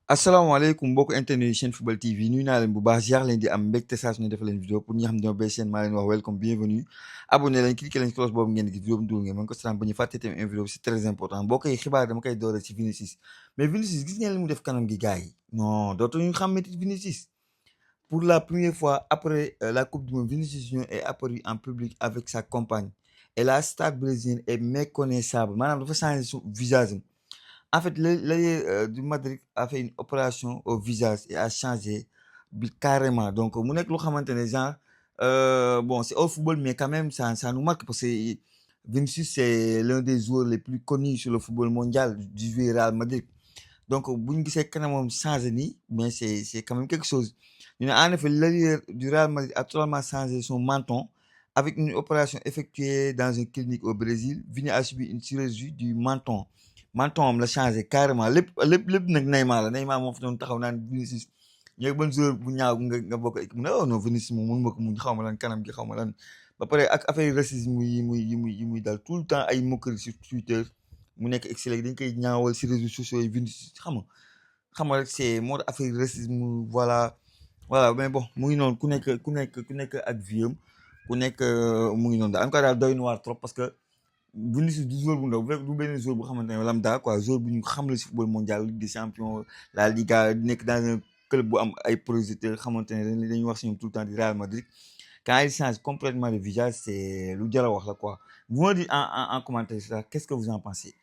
asalaamaaleykum mbokk internet yi chaîne football TV nuyu naa leen bu baax ziar leen di am mbégte saa su ne defal leen vidéo pour ñi nga xam ne ñoo béy seen maa leen wax welcome bienvenue abonné leen cliqué leen cloche boobu ngeen gis vidéo bi dugal ngeen mën ko seetaan ba ñu fàtte tamit une vidéo bi c'est très important mbokk yi xibaar dama koy doore ci Vinicius mais Vinicius gis ngeen li mu def kanam gi gars yi non dootuñu xàmmeti Vinicius pour la première fois après la coupe du monde Vinicius Junior est apparu en public avec sa compagne et la star brésilienne est méconnaissable maanaam dafa changé son visage am. En fait, l'ailier du Madrid a fait une opération au visage et a changé carrément. Donc, mon nek lo xamantene genre bon, c'est au football mais quand même ça nous marque parce que Vinicius c'est l'un des joueurs les plus connus sur le football mondial du Real Madrid. Donc, buñu gisé kanamam changé ni mais c'est quand même quelque chose. En effet, l'ailier du Real Madrid a totalement changé son menton avec une opération effectuée dans une clinique au Brésil. Vini a subi une chirurgie du menton am la changé carrément lépp nag Neymar la Neymar moo fi doon taxaw naan Vinicius ñooy ban joueur bu ñaaw nga bokk équipe mu ne oh non Vinicius moom mënu ma ko muñ xaw ma lan kanam gi xaw ma lan ba pare ak affaire racisme yi muy dal tout le temps ay moqueries sur Twitter mu nekk excellent dañ koy ñaawal si réseaux sociaux yi Vinicius xam nga rek c'est moo tax affaire racisme voilà mais bon mu ngi noonu ku nekk ak vie am ku nekk mu ngi noonu daal en tout cas daal doy na waar trop parce que Vinicius du joueur bu ndaw du benn joueur bu xamante ne lambda quoi joueur bu ñu xam la si football mondial Ligue des champions la Liga nekk dans un club bu am ay projecteurs xamante ne dañuy wax si ñoom tout le temps di Real Madrid quand il change complètement de visage c'est lu jar a wax la quoi vous me dites en commentaire ça qu'est-ce que vous en pensez.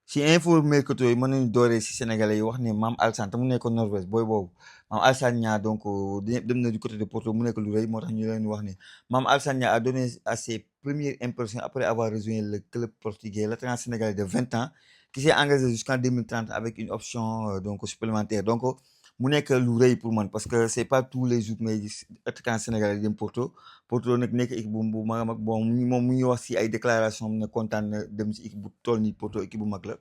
Si info mercato yi mën nañu dooree si sénégalais yi wax ne Mame Alassane te mu nekkoon Norvège booy boobu Mame Alassane Niang donc dem na du côté de Porto mu nekk lu rëy moo tax ñu leen wax ne Mame Alassane Niang a donné à ses premières impressions après avoir rejoint le club portugais l'attaquant sénégalais de 20 ans qui s'est engagé jusqu'en 2030 avec une option donc supplémentaire donc mu nekk lu rëy pour man parce que c'est pas tous les jours ngay gis attaquant sénégalais dem Porto nag nekk équipe bu mag a mag bon moom mu ngi wax si ay déclaration ne kontaan na dem si équipe bu toll ni Porto équipe bu mag la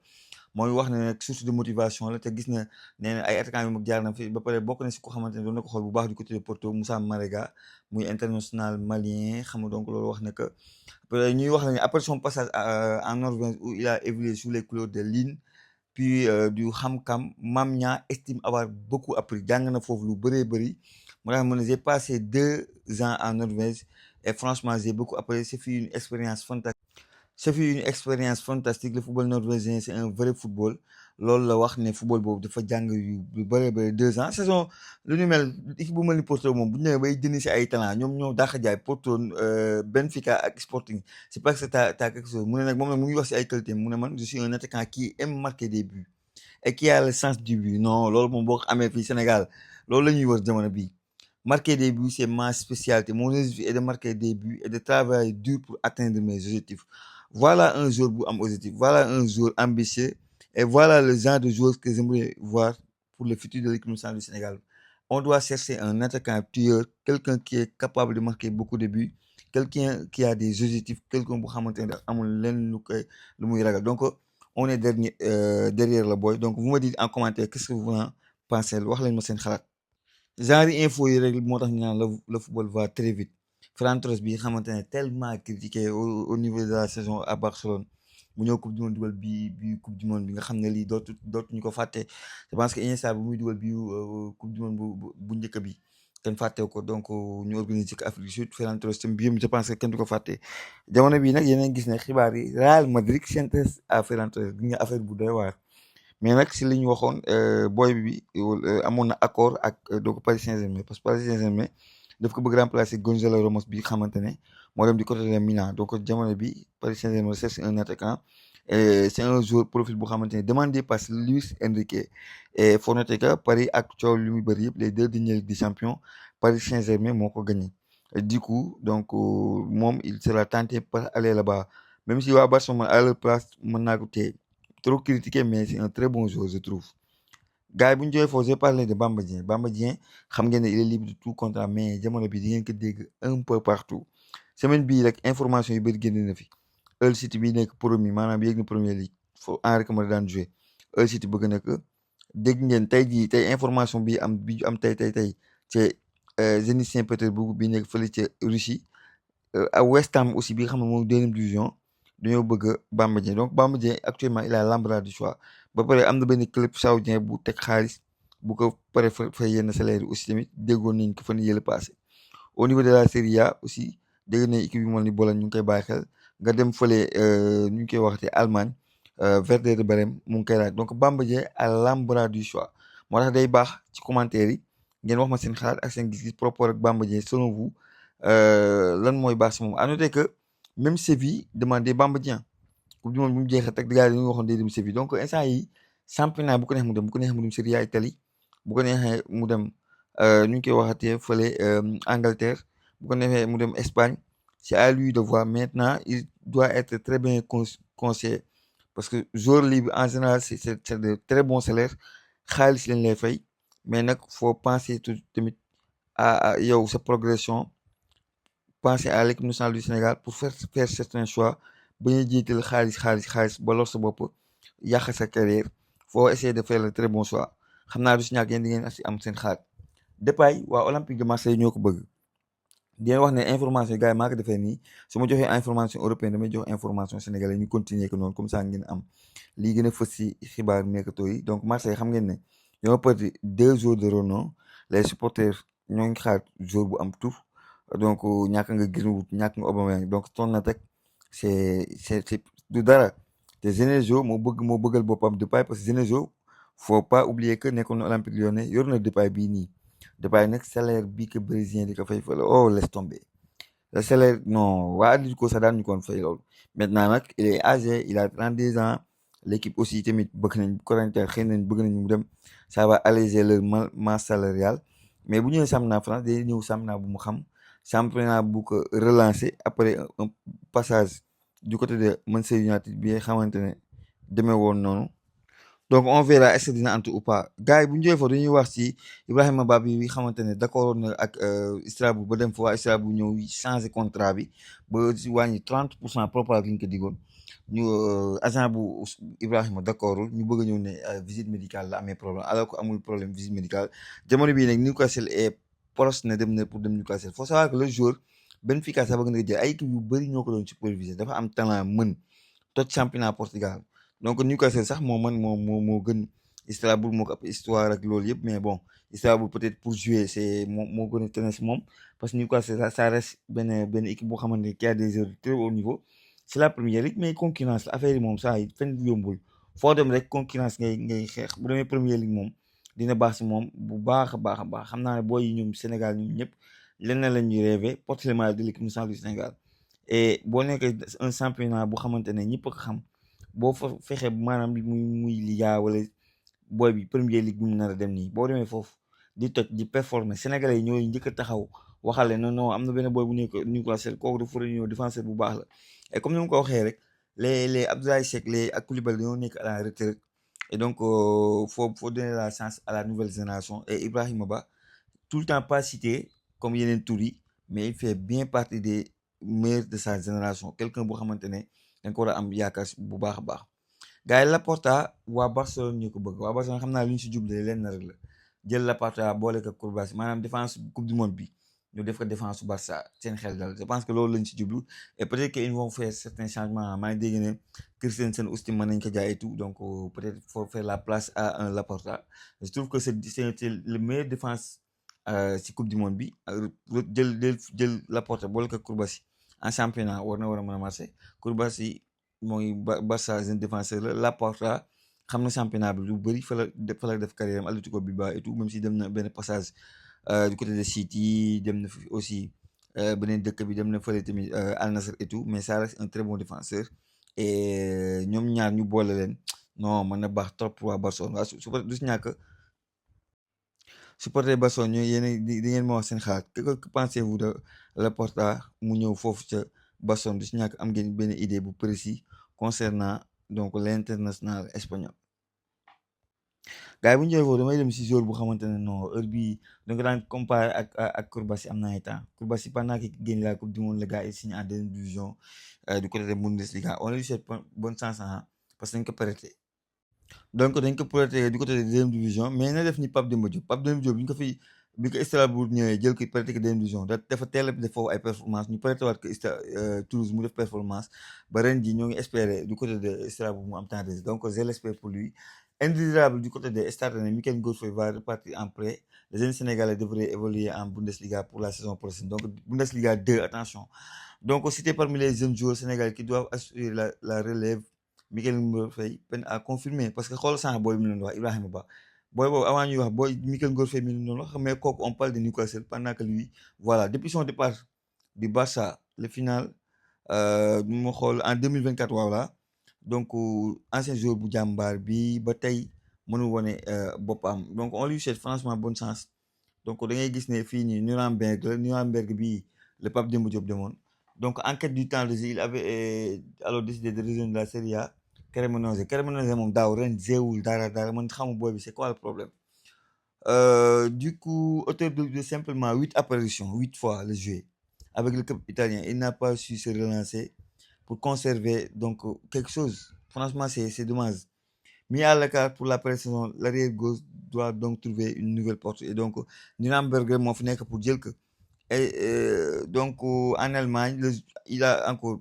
mooy wax ne nag source de motivation la te gis na nee na ay attaquant yu mag jaar na fi ba pare bokk na si ko xamante ne doon na ko xool bu baax du côté de Porto Moussa Marega muy international malien xam nga donc loolu wax na que ñuy wax ne après son passage en Norvège où il a évolué sous les couleurs de Lille puis du xam-xam Mame Niang estime avoir beaucoup appris jàng na foofu lu bëree bëri moo tax ma ne j'ai passé 2 ans en Norvège et franchement j'ai beaucoup appris c'est fut une expérience fantastique. Ce fut une expérience fantastique le football norvégien c'est un vrai football loolu la wax ne football boobu dafa jàng yu bëree bëri 2 ans saison lu ñu mel équipe bu mel ni Porto moom bu ñu ñëwee bay jënd si ay talent ñoom ñoo dàq jaay Porto Benfica ak Sporting c'est parce que t'as quelque chose mu ne nag moom nag mu ngi wax si ay qualité mu ne man je suis un attaquant qui aime marquer des buts et qui a le sens du but non loolu moom boo ko amee fii Sénégal loolu la ñuy wër jamono bii marquer des buts c'est ma spécialité mon objectif est de marquer des buts et de travailler dur pour atteindre mes objectifs. Voilà un joueur bu am objectif voilà un joueur ambitieux et voilà le genre de joueur que j'aimerais voir pour le futur de l'équipe nationale du Sénégal. On doit chercher un attaquant tueur quelqu'un qui est capable de marquer beaucoup de buts quelqu'un qui a des objectifs quelqu'un bu xamante ne amul lenn lu muy ragal donc on est derrière le boy donc vous me dites en commentaire qu'est-ce que vous en pensez wax leen ma seen xalaat. genre info yi rek moo tax ñu naan le football va très vite Ferran Torres bi xamante ne tellement critiqué au niveau de la saison à Barcelone mu ñëw coupe du monde dugal bi coupe du monde bi nga xam ne lii dootuñu ko fàtte je pense que Iniesta bu muy dugal bi coupe du monde bu njëkk bi kenn fàttewu ko donc ñu organiser ko Afrique du Sud Ferran Torres tam bi je pense que kenn du ko fàtte jamono bii nag yeneen gis ne xibaar yi Real Madrid s'intéresse à Ferran Torres gi nga affaire bu doy waar mais nag si li ñu waxoon boy bi amoon na accord ak donc Paris Saint-Germain parce que Paris Saint-Germain daf ko bëgg remplacer Gonzalo Ramos bi xamante ne moo dem du côté de Milan donc jamono bi Paris Saint-Germain cherche un attaquant et c'est un joueur profil bu xamante ne demandé par Luis Enrique et faut noter que Paris ak coow li muy bëri yëpp les 2 dernières Ligue des Champions Paris Saint-Germain moo ko gagné et du coup donc moom il sera tenté par aller là-bas même si waa Barcelone à leur place mën naa ko téye trop critiqué mais c'est un très bon joueur je trouve gars yi bu ñu jógee foofu j'ai parlé de Bamba Dieng xam ngeen ne il est libre de tout contrat mais jamono bi di ngeen ko dégg un peu partout semaine bii rek information yu bëri génn na fi Hull City bi nekk promu maanaam yéeg na Premier League foofu Henry Camara daan joué Hull City bëgg na ko dégg ngeen tey information bi am tey c'est Zenit Saint-Pétersbourg bi nekk fële ca Russie à West Ham aussi bi nga xam ne moom 2e division dañoo bëgg Bamba Dieng donc Bamba Dieng actuellement il a l'embarras du choix ba pare am na benn club saoudien bu teg xaalis bu ko paree fay yenn salaire yi aussi tamit déggoon nañ ko fan yële passé. Au niveau de la Serie A aussi dégg nañ équipe yu mel ni Bologne ñu ngi koy bàyyi xel nga dem fële ñu ngi koy waxatee Allemagne Werder Bremen mu ngi koy laaj donc Bamba Dieng à l'embarras du choix moo tax day baax ci commentaire yi ngeen wax ma seen xalaat ak seen gis-gis par rapport ak Bamba Dieng selon vous lan mooy baax si moom. À noter que même Séville demandé Bamba Dieng coupe du monde bu mu jeexee teg gars yi dañuy waxoon day dem Séville donc instant yi championnat bu ko neex mu dem bu ko neex mu dem Serie A Italie bu ko neexee mu dem ñu ngi koy waxatee fële Angleterre bu ko neexee mu dem Espagne c'est à lui de voir. Maintenant il doit être très bien conseillé parce que joueur libre en général c'est de très bons salaires xaalis lañ lay fay mais nag faut penser tout tamit à yow sa progression penser à l'équipe nationale du Sénégal pour faire certains choix bañ a jiital xaalis ba lor sa bopp yàq sa carrière faut essayer de faire le très bon choix xam naa du si ñàkk yéen di ngeen am seen xalaat. Depay waa Olympique de Marseille ñoo ko bëgg di leen wax ne information gars yi maa ko defee nii su ma joxee information européenne damay jox information sénégalais ñu continuer que noonu comme ça ngeen am lii gën a fës si xibaar mercato yi. Donc Marseille xam ngeen ne ñoo perdu 2 joueurs de renom les supporters ñoo ngi xaar joueur bu am tout donc ñàkk nga Greenwood ñàkk nga Aubameyang donc toon na teg c'est du dara te Genesio moo bëggal boppam Depay parce que Genesio faut pas oublier que nekkoon na Olympique Lyonnais yor na Depay bii nii. Depay nag salaire bii que brésilien di ko fay fële oh laisse tomber le salaire non waa Atlético sax daan ñu koon fay loolu maintenant nag il est âgé il a 32 ans l'équipe aussi tamit bëgg nañ Corinthians xëy nañ bëgg nañ mu dem ça va alléger leur masse salariale mais bu ñëwee championnat France day ñëw championnat bu mu xam championnat bu ko relancer après un passage du côté de Manchester United bi nga xamante ne demee woon noonu. Donc on verra est-ce que dina antu ou pas gars yi bu ñu jógee foofu dañuy wax ci Ibrahima Ba bi xamante ne d'accord na ak Strasbourg ba dem fa waa Strasbourg ñëw changer contrat bi ba si wàññi 30% par rapport ak li ñu ko digoon ñu agent bu Ibrahima d'accordul ñu bëgg a ñëw ne visite médicale la amee problème alors que amul problème visite médicale jamono bii nag Newcastle est proche na dem na pour dem Newcastle. Faut savoir que le joueur Benfica sax bëgg na jël ay équipe yu bëri ñoo ko doon superviser dafa am talent mën toj championnat Portugal. Donc Newcastle sax moo gën Strasbourg moo ko ëpp histoire ak loolu yëpp mais bon Strasbourg peut-être pour jouer c'est moo gën a tane si moom parce que Newcastle ça reste benn équipe boo xamante ne qui a des joueurs de très haut niveau c'est la première ligue mais concurrence la affaire yi moom saa yi fenn yombul foo dem rek concurrence ngay xeex bu demee première ligue moom dina baax si moom bu baax a baax a baax xam naa ne booy yi ñoom Sénégal ñoom ñëpp lenn la ñuy rêver porter le maillot de l'équipe nationale du Sénégal et boo nekkee un championnat bu xamante ne ñëpp a ko xam. boo fa fexe maanaam muy Liga wala booy bi première ligue bi mu nar a dem nii boo demee foofu di toj di performer sénégalais yi ñooy njëkk a taxaw waxale non am na benn booy bu nekk Newcastle kooku dafa war a ñëw défenseur bu baax la et comme ni ma ko waxee rek les Abdoulaye Seck les ak Koulibaly dañoo nekk à la retraite et donc faut donner la chance à la nouvelle génération et Ibrahima Ba tout le temps pas cité comme yeneen tur yi mais il fait bien partie des meilleurs de sa génération quelqu'un boo xamante ne dañ ko war a am yaakaar bu baax a baax gars yi Laporta waa Barcelone ñu ko bëgg waa Barcelone xam naa lu ñu si jublee leen na rek la jël Laporta boole ko Koulibaly maanaam défense coupe du monde bi ñu def ko défense su Barça seen xel dal je pense que loolu lañ si jublu et peut-être que ils vont faire certains changements maa ngi dégg ne Christensen aussi mën nañ ko jaay et tout donc peut-être faut faire la place à un Laporta je trouve que c'est le meilleur défense si coupe du monde bi jël Laporta boole ko Koulibaly en championnat war a mën a marché Koulibaly mooy Barça jeune défenseur la Laporta xam na championnat bi lu bëri fa la def carrière am Atlético Bilbao et tout même si dem na benn passage du côté de City dem na fi aussi beneen dëkk bi dem na fële tamit Al Nassr et tout mais ça reste un très bon défenseur et ñoom ñaar ñu boole leen non mën na baax trop waa Barcelone waa su du si ñàkk supporter Barcelone ñooy yéen di ngeen ma wax seen xalaat que pensez-vous de Laporta mu ñëw foofu ca Barcelone du si ñàkk am ngeen benn idée bu précis concernant donc l'international espagnol gars yi bu ñu ñëwee foofu damay dem si joueur bu xamante ne non heure bii da nga daan comparé ak Koulibaly am na ay temps Koulibaly pendant qu'il gagne la coupe du monde le gars il signe en deuxième division du côté de Bundesliga on lui souhaite bonne chance parce que dañ ko prêté donc dañ ko prêté du côté de deuxième division mais na def ni Pape Demba Diop bi ñu ko fi bi ko Strasbourg ñëwee jël ko prêté ko deuxième division dafa teel a def foofu ay performance ñu prêté waat ko Toulouse mu def performance ba ren ji ñoo ngi espérer du côté de Strasbourg mu am temps de jeu donc je l'espère pour lui indésirable du côté des stars, Mikayil Ngor Faye va repartir en prêt. Les jeunes Sénégalais devraient évoluer en Bundesliga pour la saison prochaine. Donc, Bundesliga 2, attention. Donc, c'était parmi les jeunes joueurs sénégalais qui doivent assurer la relève. Mikayil Ngor Faye peine à confirmer. Parce que, quand boy Ibrahima Ba, boy, avant nous, boy, Mikayil Ngor Faye, mais on parle de Newcastle pendant que lui, voilà, depuis son départ du Barça, le final, en 2024, voilà. Donc, ancien joueur bu jàmbaar bi ba tey mënul wone boppam. Donc, on lui souhaite franchement bonne chance. Donc, da ngay gis ne fii nii Nuremberg bii le Pape Demba Diop demoon. Donc, en quête du temps de jeu, il avait alors décidé de rejoindre la Serie A. Cremonese moom daaw ren jéewul dara man xamu booy bi c'est quoi le problème. Du coup, auteur de simplement 8 apparitions, 8 fois le jeu avec le club italien, il n'a pas su se relancer pour conserver donc quelque chose. Franchement, c'est dommage. Mis à l'écart pour la pré-saison, l'arrière gauche doit donc trouver une nouvelle porte. Et donc, Nuremberg m'en fait que pour dire que. Et donc, en Allemagne, il a encore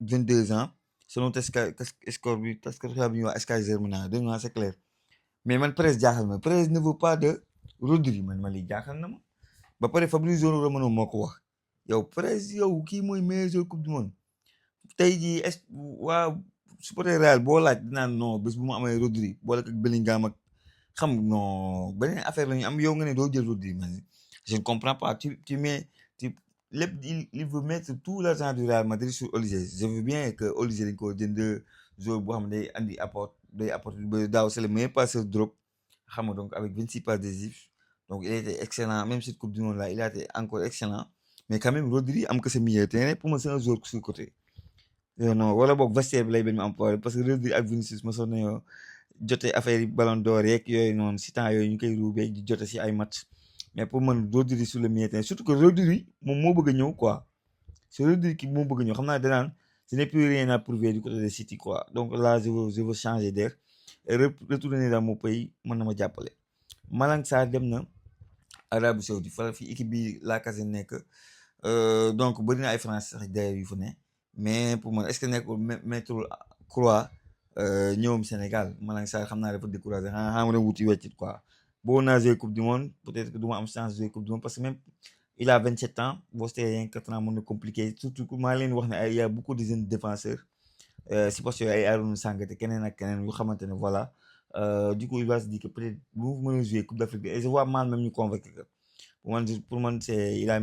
22 ans. Selon score, c'est clair. Mais man presse jaaxal ma presse ne veut pas de Rodri man ma lii jaaxal na ma ba pare Fabrizio Romano moo ko wax yow presse yow kii mooy meilleur joueur coupe du monde tey jii est waa supporter Real boo laaj dinaan non bés bu mu amee Rodri boole ak Bellingham ak xam non beneen affaire la ñu am yow nga ne doo jël Rodri man je ne comprends pas tu mets lépp il veut mettre tout l'argent du Real Madrid sur Olise je veux bien que Olise dañ ko jënd joueur boo xam ne day andi apport day apporter ba daaw c'est le meilleur passeur drop xam nga donc avec 26 passes décisives donc il était excellent même cette coupe du monde là il a été encore excellent mais quand même Rodri am que sa milieu terrain pour moi c'est un joueur sur côté non wala boog vestiaire bi lay benn am parce que Rodri ak Vinicius ma soon nañoo jote affaire yi ballon d'or yeeg yooyu noonu si temps yooyu ñu koy ruubee di jote si ay match mais pour man Rodri sur le milieu terrain surtout que Rodri moom moo bëgg a ñëw quoi c'est Rodri qui moo bëgg a ñëw xam naa danaan je n'ai plus rien à prouver du côté de City quoi donc là je veux changer d'air et retourner dans mon pays mën na ma jàppale Malang Sarr dem na Arabie Saoudite fa fi équipe bi la kase nekk donc bëri na ay français sax d'ailleurs yu fa ne mais pour man est-ce que nekkul mettre croix ñëwam Sénégal Malang Sarr xam naa dafa découragé xanaa xam na wuti weccit quoi boo naa jouer coupe du monde peut-être que du ma am chance jouer coupe du monde parce que même il a 27 ans boo seetee 4 ans mën na compliqué surtout que maa leen wax ne ay y a beaucoup de jeunes défenseurs si parce que ay Arouna Sangate keneen ak keneen yu xamante ne voilà du coup il va se dire que peut-être bu mu mën a jouer coupe d'Afrique et je vois mal même ñu convaincre que pour moi c'est il a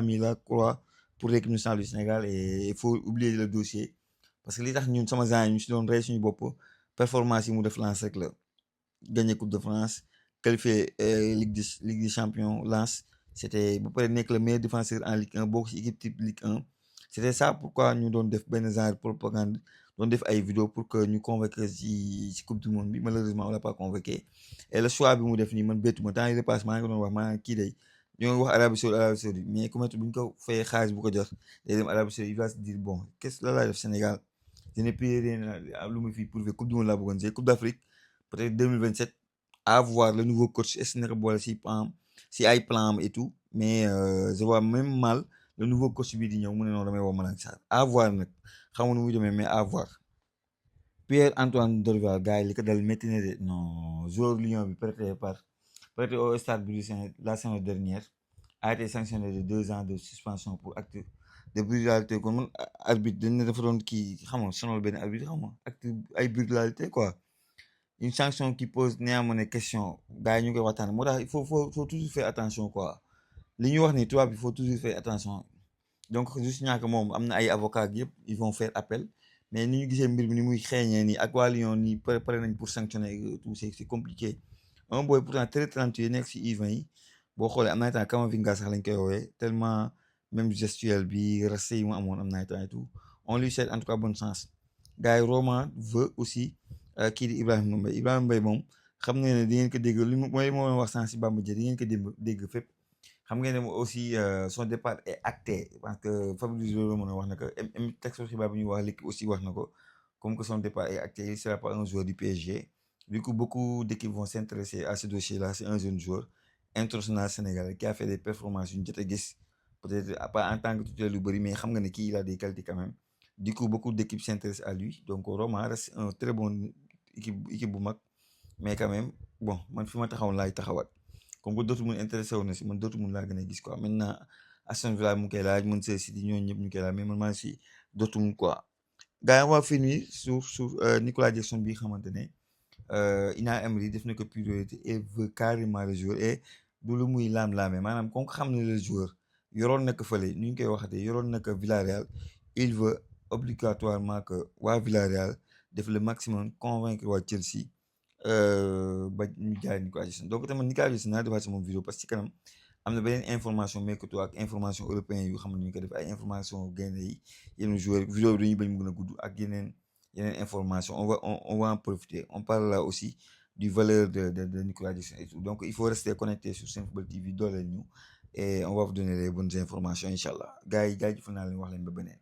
mis la croix pour l'équipe nationale du Sénégal et il faut oublier le dossier parce que li tax ñun sama gens yi ñu si doon rey suñu bopp performance yi mu def Lens rek la gagner coupe de France qualifier Ligue des champions Lens c'était ba pare nekk le meilleur défenseur en Ligue 1 bokk ci équipe type Ligue 1 c'était ça pourquoi ñu doon def benn genre propagande doon def ay vidéo pour que ñu convoquer ci coupe du monde bi malheureusement on l'a pas convoqué et le choix bi mu def nii man bettuma temps yi repasse maa ngi doon wax maa kii day ñoo wax Arabie Saoudite mais ku mettre bu ñu ko fayee xaalis bu ko jox day dem Arabie Saoudite il va se dire bon qu'est-ce que la laay def Sénégal je n'ai plus rien lu ma fii prouvé coupe du monde laa bëggoon c'est coupe d'Afrique peut-être 2027 à voir le nouveau coach est-ce que naka boole si ay plan et tout mais je vois même mal le nouveau coach bi di ñëw mu ne noonu damay woo Malang Sarr à voir nag xamu nu muy demee mais à voir Pierre-Antoine Dorval gars yi li ko dal métti na de non joueur Lyon bi prêté au Stade Brésilien la saison dernière a été sanctionné de 2 ans de suspension pour acte de brutalité kon man arbitre dañ ne dafa doon kii xam nga sonal benn arbitre xam nga acte ay brutalité quoi une sanction qui pose néanmoins des questions gars yi ñu koy waxtaan moo tax il faut toujours faire attention quoi li ñuy wax ni tubaab il faut toujours faire attention donc juste ñàkk moom am na ay avocats yëpp ils vont faire appel mais ni ñu gisee mbir mi ni muy xeeñee nii ak waa Lyon nii pare nañ pour sanctionner tout c'est compliqué un boy pourtant très talentueux nekk si U20 yi boo xoolee am na temps Camavinga sax lañ koy woowee tellement même gestuel bi resté yi mu amoon am na temps et tout on lui souhaite en tout cas bonne chance gars yi Roma veut aussi kii di Ibrahima Mbaye moom xam ngeen ne di ngeen ko dégg li mooy moo wax sànq si Bamba Dieng di ngeen ko dégg fépp xam ngeen ne aussi son départ est acté parce que Fabrizio Romano wax na ko texte xibaar bi ñuy wax léegi aussi wax na ko comme que son départ est acté il sera pas un joueur du PSG du coup beaucoup d'équipes vont s'intéresser à ce dossier là c'est un jeune joueur international sénégalais qui a fait des performances yu ñu jot a gis peut-être pas en tant que titulaire lu bëri mais xam nga ne kii il a des qualités quand même du coup beaucoup d'équipes s'intéressent à lui donc Roma reste un très bon équipe bu mag mais quand même bon man fi ma taxawoon laay taxawaat comme que Dortmund intéressé wu na si man Dortmund laa gën a gis quoi maintenant Aston Villa mu ngi koy laaj Manchester City ñooñu ñëpp ñu koy laaj mais man maa ngi si Dortmund quoi. gars yi on va finir sur Nicolas Jackson bi xamante ne Unai Emery def na ko priorité et veut carrément le joueur et du lu muy laam-laamee maanaam comme xam ne le joueur yoroon na ko fële nu ñu koy waxatee yoroon na ko Villarreal il veut obligatoirement que waa Villarreal def le maximum convaincre waa Chelsea ba ñu jaay Nicolas Jackson donc tamit Nicolas Jackson naa defaat sama vidéo parce que ci kanam am na beneen information mercato ak information européen yu xam ne ñu ko def ay information gaynde yi yeneen joueurs vidéo bi dañuy bañ mu gën a gudd ak yeneen information on va en profiter on parle là aussi du valeur de Nicolas Jackson et tout donc il faut rester connecté sur Senfootball TV dooleel ñu et on va vous donner les bonnes informations incha allah gars yi jaajëfal naa leen wax leen ba beneen